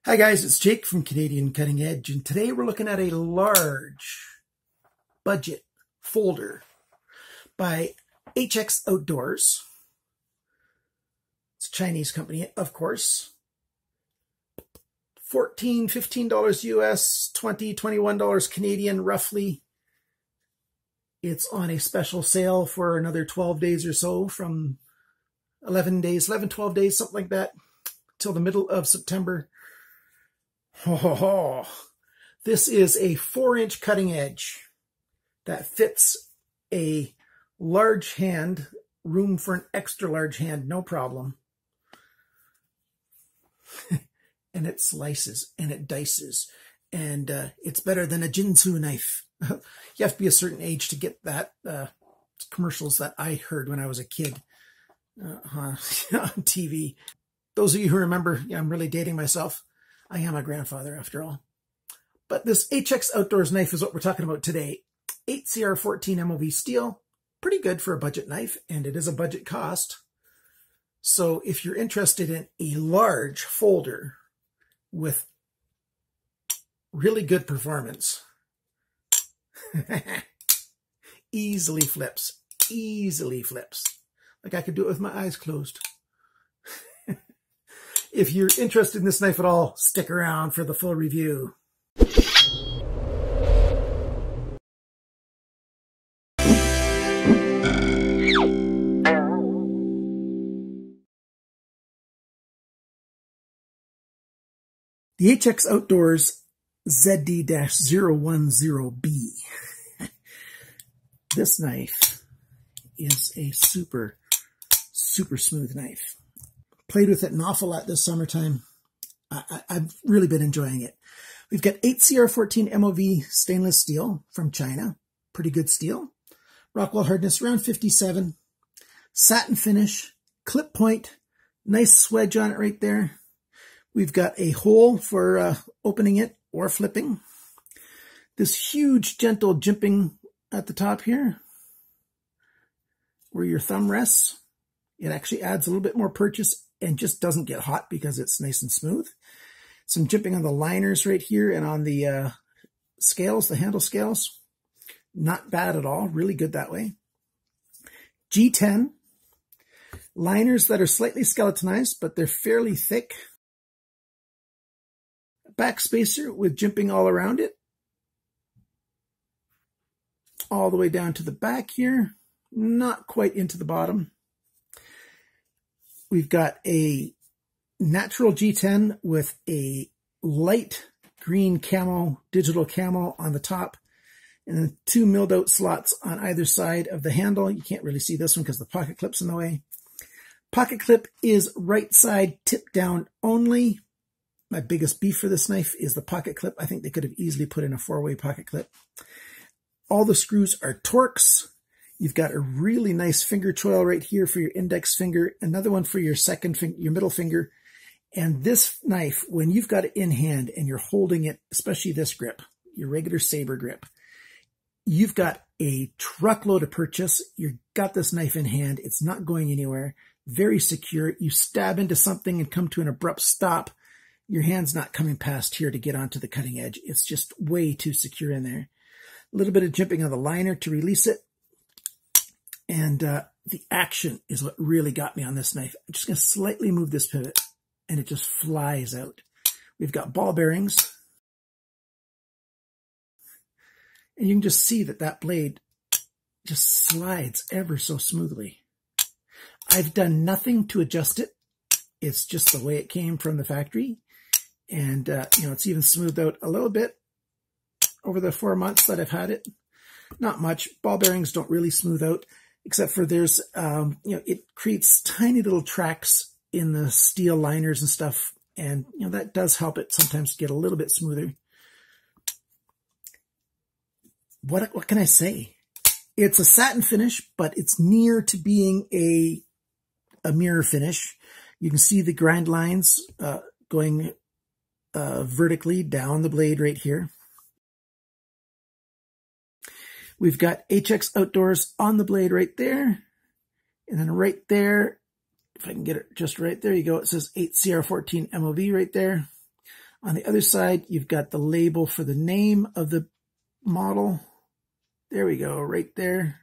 Hi guys, it's Jake from Canadian Cutting Edge, and today we're looking at a large budget folder by HX Outdoors. It's a Chinese company, of course. $14, $15 US, $20, $21 Canadian roughly. It's on a special sale for another 12 days or so, from 12 days, something like that, till the middle of September. Oh, this is a 4-inch cutting edge that fits a large hand, room for an extra large hand, no problem. And it slices and it dices, and it's better than a Jinsu knife. You have to be a certain age to get that. Commercials that I heard when I was a kid on TV. Those of you who remember, yeah, I'm really dating myself. I am a grandfather after all. But this HX Outdoors knife is what we're talking about today. 8CR14 MOV steel, pretty good for a budget knife, and it is a budget cost. So if you're interested in a large folder with really good performance, easily flips. Like I could do it with my eyes closed. If you're interested in this knife at all, stick around for the full review. The HX Outdoors ZD-010B. This knife is a super smooth knife. Played with it an awful lot this summertime. I've really been enjoying it. We've got 8CR14 MOV stainless steel from China. Pretty good steel. Rockwell hardness around 57. Satin finish. Clip point. Nice swedge on it right there. We've got a hole for opening it or flipping. This huge gentle jimping at the top here, where your thumb rests. It actually adds a little bit more purchase and just doesn't get hot because it's nice and smooth. Some jimping on the liners right here and on the scales, the handle scales. Not bad at all. Really good that way. G10. Liners that are slightly skeletonized, but they're fairly thick. Back spacer with jimping all around it. All the way down to the back here. Not quite into the bottom. We've got a natural G10 with a light green camo, digital camo on the top, and then 2 milled out slots on either side of the handle. You can't really see this one because the pocket clip's in the way. Pocket clip is right side tip down only. My biggest beef for this knife is the pocket clip. I think they could have easily put in a 4-way pocket clip. All the screws are Torx. You've got a really nice finger choil right here for your index finger, another one for your second finger, your middle finger. And this knife, when you've got it in hand and you're holding it, especially this grip, your regular saber grip, you've got a truckload of purchase. You've got this knife in hand. It's not going anywhere. Very secure. You stab into something and come to an abrupt stop. Your hand's not coming past here to get onto the cutting edge. It's just way too secure in there. A little bit of jimping on the liner to release it. And the action is what really got me on this knife. I'm just going to slightly move this pivot, and it just flies out. We've got ball bearings. And you can just see that that blade just slides ever so smoothly. I've done nothing to adjust it. It's just the way it came from the factory. And, it's even smoothed out a little bit over the 4 months that I've had it. Not much. Ball bearings don't really smooth out, except for there's, it creates tiny little tracks in the steel liners and stuff. And, that does help it sometimes get a little bit smoother. What can I say? It's a satin finish, but it's near to being a mirror finish. You can see the grind lines going vertically down the blade right here. We've got HX Outdoors on the blade right there. And then right there, if I can get it just right there, you go. It says 8CR14 MOV right there. On the other side, you've got the label for the name of the model. There we go, right there.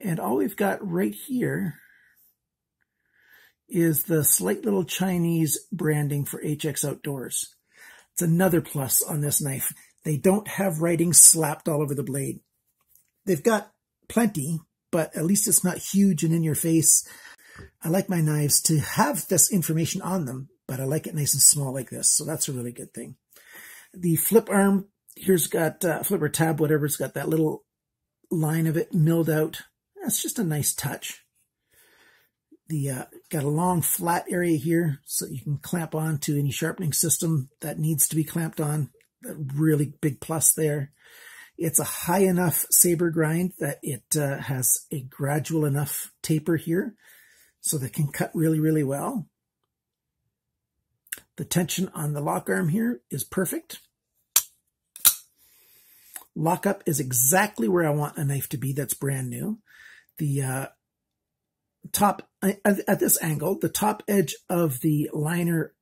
And all we've got right here is the slight little Chinese branding for HX Outdoors. It's another plus on this knife. They don't have writing slapped all over the blade. They've got plenty, but at least it's not huge and in your face. I like my knives to have this information on them, but I like it nice and small like this. So that's a really good thing. The flip arm, here's got flip or tab, whatever. It's got that little line of it milled out. That's just a nice touch. The got a long flat area here so you can clamp on to any sharpening system that needs to be clamped on. A really big plus there. It's a high enough saber grind that it has a gradual enough taper here so that it can cut really, really well. The tension on the lock arm here is perfect. Lockup is exactly where I want a knife to be that's brand new. The top, at this angle, the top edge of the liner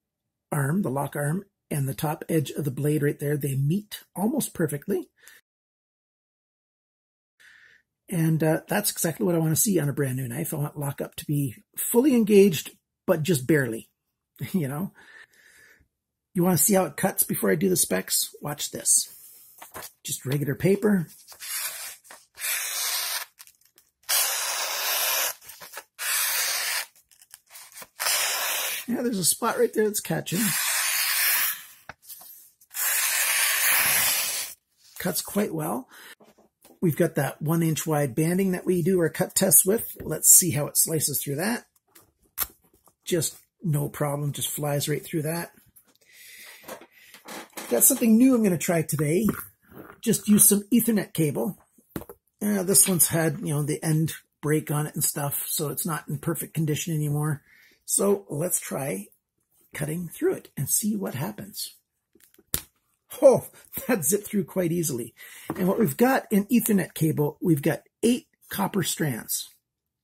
arm, the lock arm, and the top edge of the blade right there, they meet almost perfectly. And that's exactly what I want to see on a brand new knife. I want lockup to be fully engaged, but just barely, you know. You want to see how it cuts before I do the specs? Watch this. Just regular paper. Yeah, there's a spot right there that's catching. Cuts quite well. We've got that 1 inch wide banding that we do our cut tests with. Let's see how it slices through that. Just no problem, just flies right through that. Got something new I'm going to try today. Just use some Ethernet cable. This one's had, you know, the end break on it and stuff, so it's not in perfect condition anymore. So let's try cutting through it and see what happens. Oh, that zipped through quite easily. And what we've got in Ethernet cable, we've got 8 copper strands.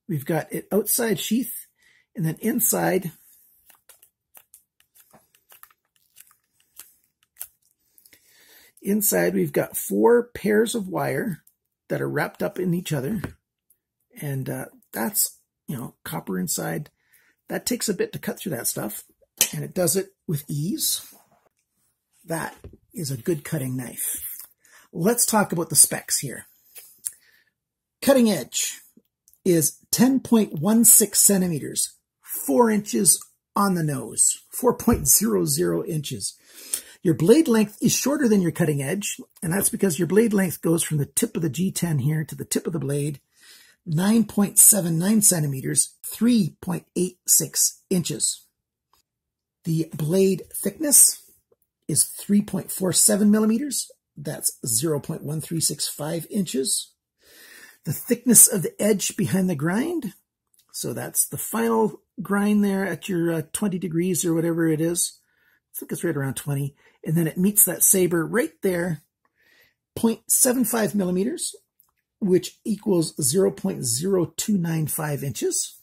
We've got it outside sheath, and then inside, we've got 4 pairs of wire that are wrapped up in each other. And that's, you know, copper inside. That takes a bit to cut through that stuff, and it does it with ease. That is a good cutting knife. Let's talk about the specs here. Cutting edge is 10.16 centimeters, 4 inches on the nose, 4.00 inches. Your blade length is shorter than your cutting edge, and that's because your blade length goes from the tip of the G10 here to the tip of the blade, 9.79 centimeters, 3.86 inches. The blade thickness is 3.47 millimeters. That's 0.1365 inches. The thickness of the edge behind the grind, so that's the final grind there at your 20 degrees or whatever it is. I think it's right around 20. And then it meets that saber right there, 0.75 millimeters, which equals 0.0295 inches.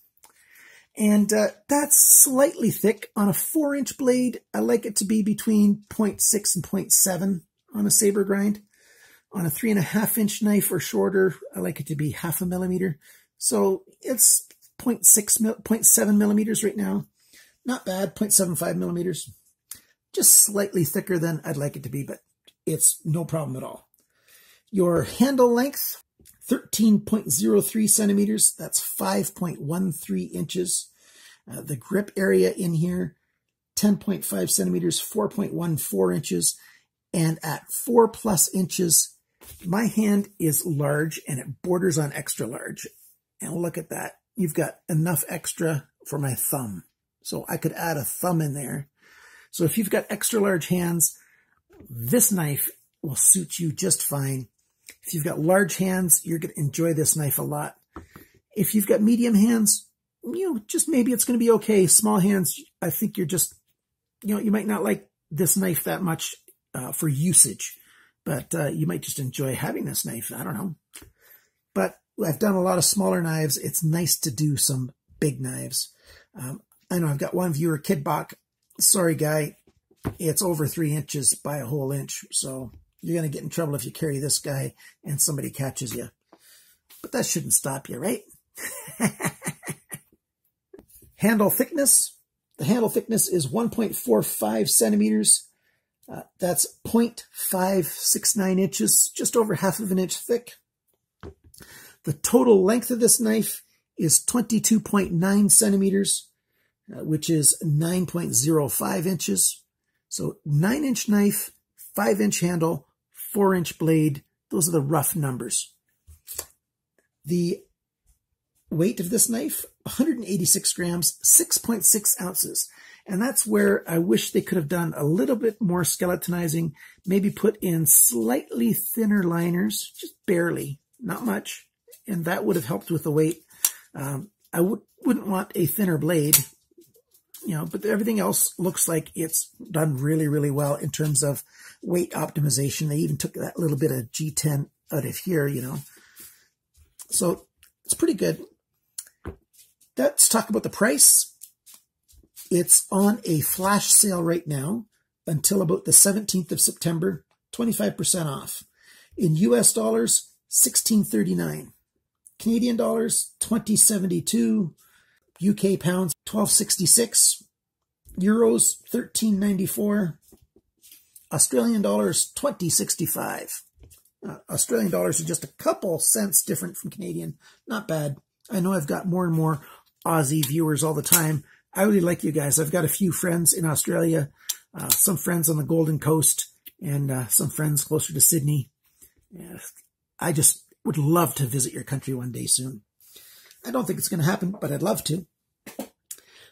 And that's slightly thick. On a 4-inch blade, I like it to be between 0.6 and 0.7 on a saber grind. On a 3.5-inch knife or shorter, I like it to be 0.5 millimeter. So it's 0.7 millimeters right now. Not bad, 0.75 millimeters. Just slightly thicker than I'd like it to be, but it's no problem at all. Your handle length, 13.03 centimeters. That's 5.13 inches. The grip area in here, 10.5 centimeters, 4.14 inches. And at 4+ inches, my hand is large and it borders on extra large. And look at that. You've got enough extra for my thumb. So I could add a thumb in there. So if you've got extra large hands, this knife will suit you just fine. If you've got large hands, you're going to enjoy this knife a lot. If you've got medium hands, you know, just maybe it's going to be okay. Small hands, I think you're just, you know, you might not like this knife that much for usage, but you might just enjoy having this knife. I don't know. But I've done a lot of smaller knives. It's nice to do some big knives. I know I've got one viewer, Kid Bach. Sorry, guy. It's over 3 inches by a whole inch. So you're going to get in trouble if you carry this guy and somebody catches you. But that shouldn't stop you, right? Handle thickness. The handle thickness is 1.45 centimeters. That's 0.569 inches, just over half of an inch thick. The total length of this knife is 22.9 centimeters, which is 9.05 inches. So 9-inch knife, 5-inch handle, 4-inch blade. Those are the rough numbers. The weight of this knife, 186 grams, 6.6 ounces. And that's where I wish they could have done a little bit more skeletonizing, maybe put in slightly thinner liners, just barely, not much. And that would have helped with the weight. I wouldn't want a thinner blade, but everything else looks like it's done really, really well in terms of weight optimization. They even took that little bit of G10 out of here, So it's pretty good. Let's talk about the price. It's on a flash sale right now until about the 17th of September, 25% off. In US dollars, $16.39. Canadian dollars, $20.72. UK pounds, $12.66. Euros, $13.94. Australian dollars, $20.65. Australian dollars are just a couple cents different from Canadian. Not bad. I know I've got more and more Aussie viewers all the time. I really like you guys. I've got a few friends in Australia, some friends on the Golden Coast, and some friends closer to Sydney. I just would love to visit your country one day soon. I don't think it's going to happen, but I'd love to.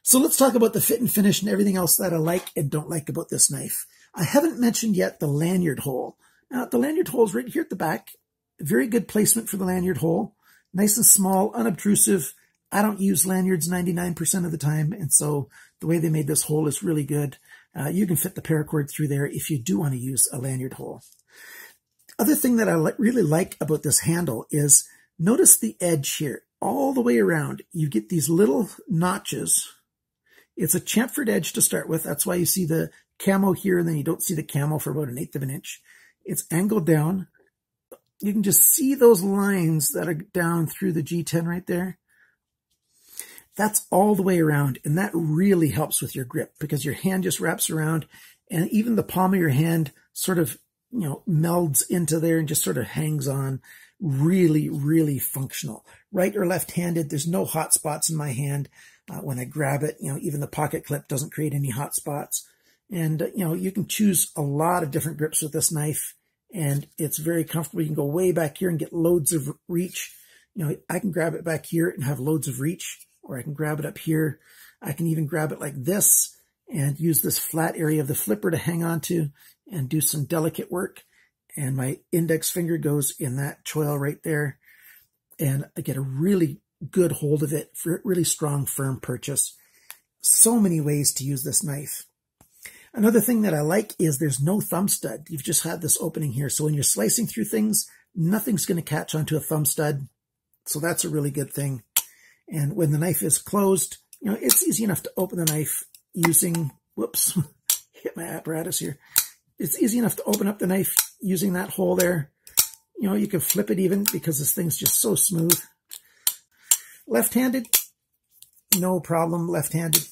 So let's talk about the fit and finish and everything else that I like and don't like about this knife. I haven't mentioned yet the lanyard hole. Now, the lanyard hole is right here at the back. Very good placement for the lanyard hole. Nice and small, unobtrusive. I don't use lanyards 99% of the time, and so the way they made this hole is really good. You can fit the paracord through there if you do want to use a lanyard hole. Other thing that I really like about this handle is notice the edge here. All the way around, you get these little notches. It's a chamfered edge to start with. That's why you see the camo here, and then you don't see the camo for about 1/8 of an inch. It's angled down. You can just see those lines that are down through the G10 right there. That's all the way around, and that really helps with your grip because your hand just wraps around, and even the palm of your hand sort of, melds into there and just sort of hangs on. Really, really functional. Right or left-handed, there's no hot spots in my hand. When I grab it, even the pocket clip doesn't create any hot spots. And, you can choose a lot of different grips with this knife, and it's very comfortable. You can go way back here and get loads of reach. I can grab it back here and have loads of reach, or I can grab it up here. I can even grab it like this and use this flat area of the flipper to hang on to and do some delicate work. And my index finger goes in that choil right there. And I get a really good hold of it for a really strong, firm purchase. So many ways to use this knife. Another thing that I like is there's no thumb stud. You've just had this opening here. So when you're slicing through things, nothing's going to catch onto a thumb stud. So that's a really good thing. And when the knife is closed, it's easy enough to open the knife using, whoops, hit my apparatus here. It's easy enough to open up the knife using that hole there. You can flip it even because this thing's just so smooth. Left-handed, no problem, left-handed.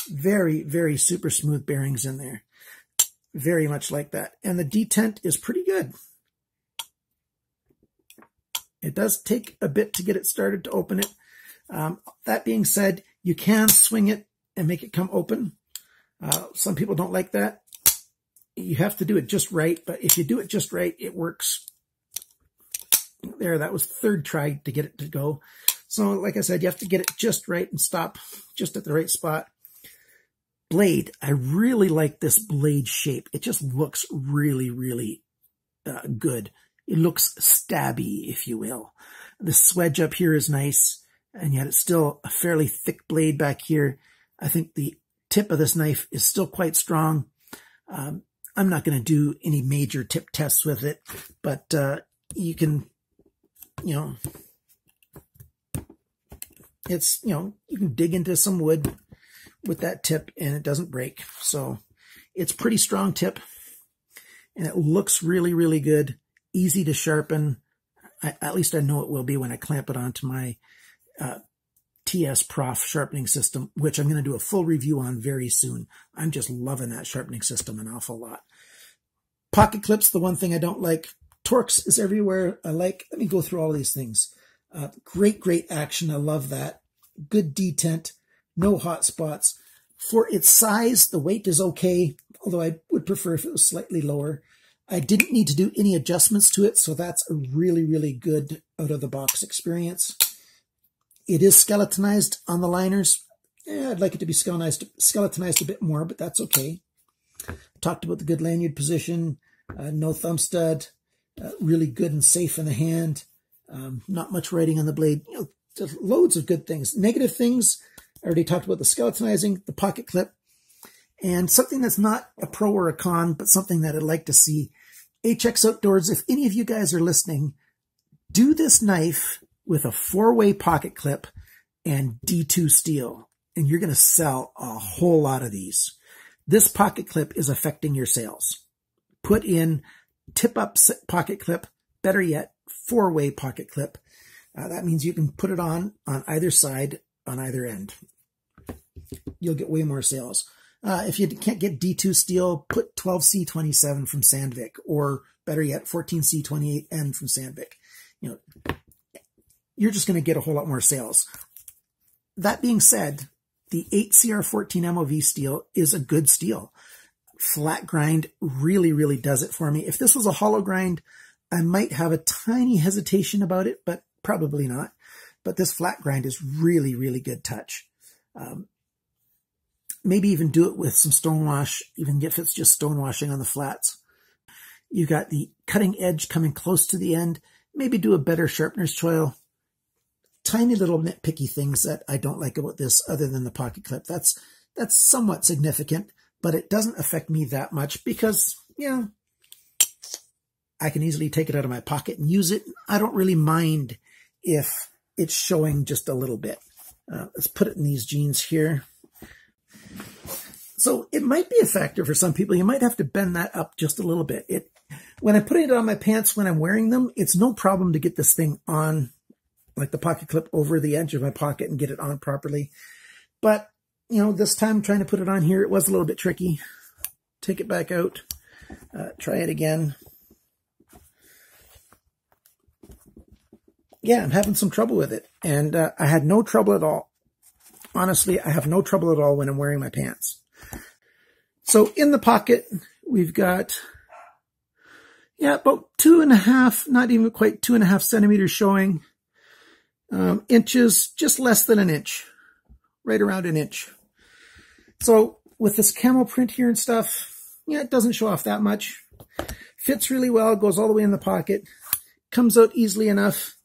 Very, very super smooth bearings in there. Very much like that. And the detent is pretty good. It does take a bit to get it started to open it. That being said, you can swing it and make it come open. Some people don't like that. You have to do it just right, but if you do it just right, it works. There, that was third try to get it to go. So like I said, you have to get it just right and stop just at the right spot. Blade, I really like this blade shape. It just looks really, really good. It looks stabby, if you will. The swedge up here is nice, and yet it's still a fairly thick blade back here. I think the tip of this knife is still quite strong. I'm not going to do any major tip tests with it, but you can, It's, you can dig into some wood with that tip and it doesn't break. So it's pretty strong tip and it looks really, really good. Easy to sharpen. At least I know it will be when I clamp it onto my TS Prof sharpening system, which I'm going to do a full review on very soon. I'm just loving that sharpening system an awful lot. Pocket clips, the one thing I don't like. Torx is everywhere. Let me go through all these things. Great action. I love that. Good detent. No hot spots. For its size, the weight is okay, although I would prefer if it was slightly lower. I didn't need to do any adjustments to it, so that's a really, really good out-of-the-box experience. It is skeletonized on the liners. I'd like it to be skeletonized a bit more, but that's okay. Talked about the good lanyard position, no thumb stud, really good and safe in the hand, not much writing on the blade. Just loads of good things. Negative things, I already talked about the skeletonizing, the pocket clip, and something that's not a pro or a con, but something that I'd like to see. HX Outdoors, if any of you guys are listening, do this knife with a 4-way pocket clip and D2 steel, and you're going to sell a whole lot of these. This pocket clip is affecting your sales. Put in tip-up pocket clip, better yet, 4-way pocket clip. That means you can put it on either side, on either end. You'll get way more sales. If you can't get D2 steel, put 12C27 from Sandvik, or better yet, 14C28N from Sandvik. You're just going to get a whole lot more sales. That being said, the 8CR14 MOV steel is a good steel. Flat grind really, really does it for me. If this was a hollow grind, I might have a tiny hesitation about it, but probably not. But this flat grind is really, really good touch. Maybe even do it with some stonewash, even if it's just stonewashing on the flats. You've got the cutting edge coming close to the end. Maybe do a better sharpener's choil. Tiny little nitpicky things that I don't like about this other than the pocket clip. That's somewhat significant, but it doesn't affect me that much because, I can easily take it out of my pocket and use it. I don't really mind if it's showing just a little bit. Let's put it in these jeans here. So it might be a factor for some people. You might have to bend that up just a little bit. When I'm putting it on my pants when I'm wearing them, it's no problem to get this thing on, like the pocket clip, over the edge of my pocket and get it on properly. But, this time trying to put it on here, it was a little bit tricky. Take it back out. Try it again. Yeah, I'm having some trouble with it. And I had no trouble at all. Honestly, I have no trouble at all when I'm wearing my pants. So in the pocket, we've got, about 2.5, not even quite 2.5 centimeters showing. Inches, just less than an inch, right around an inch. So with this camel print here and stuff, it doesn't show off that much. Fits really well, goes all the way in the pocket, comes out easily enough.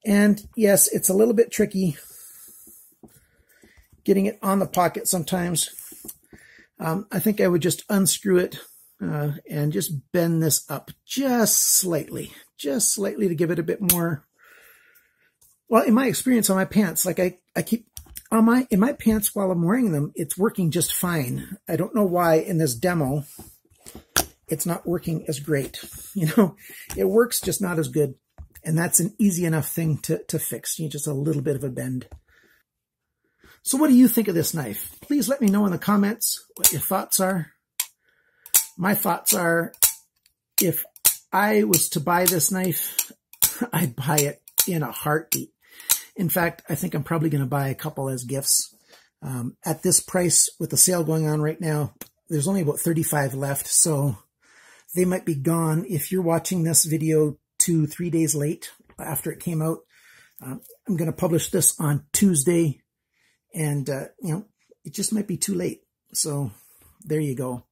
And yes, it's a little bit tricky getting it on the pocket sometimes. I think I would just unscrew it and just bend this up just slightly to give it a bit more. Well, in my experience on my pants, like I keep in my pants while I'm wearing them, it's working just fine. I don't know why in this demo it's not working as great. It works, just not as good. And that's an easy enough thing to fix. Just a little bit of a bend. So what do you think of this knife? Please let me know in the comments what your thoughts are. My thoughts are, if I was to buy this knife, I'd buy it in a heartbeat. In fact, I think I'm probably going to buy a couple as gifts. At this price, with the sale going on right now, there's only about 35 left, so they might be gone. If you're watching this video 2-3 days late after it came out, I'm going to publish this on Tuesday. And, it just might be too late. So there you go.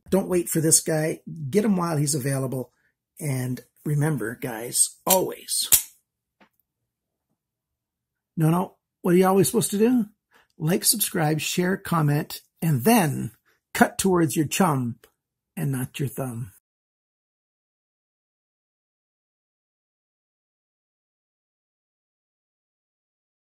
Don't wait for this guy. Get him while he's available. And remember, guys, always. No. What are you always supposed to do? Like, subscribe, share, comment, and then cut towards your chum and not your thumb.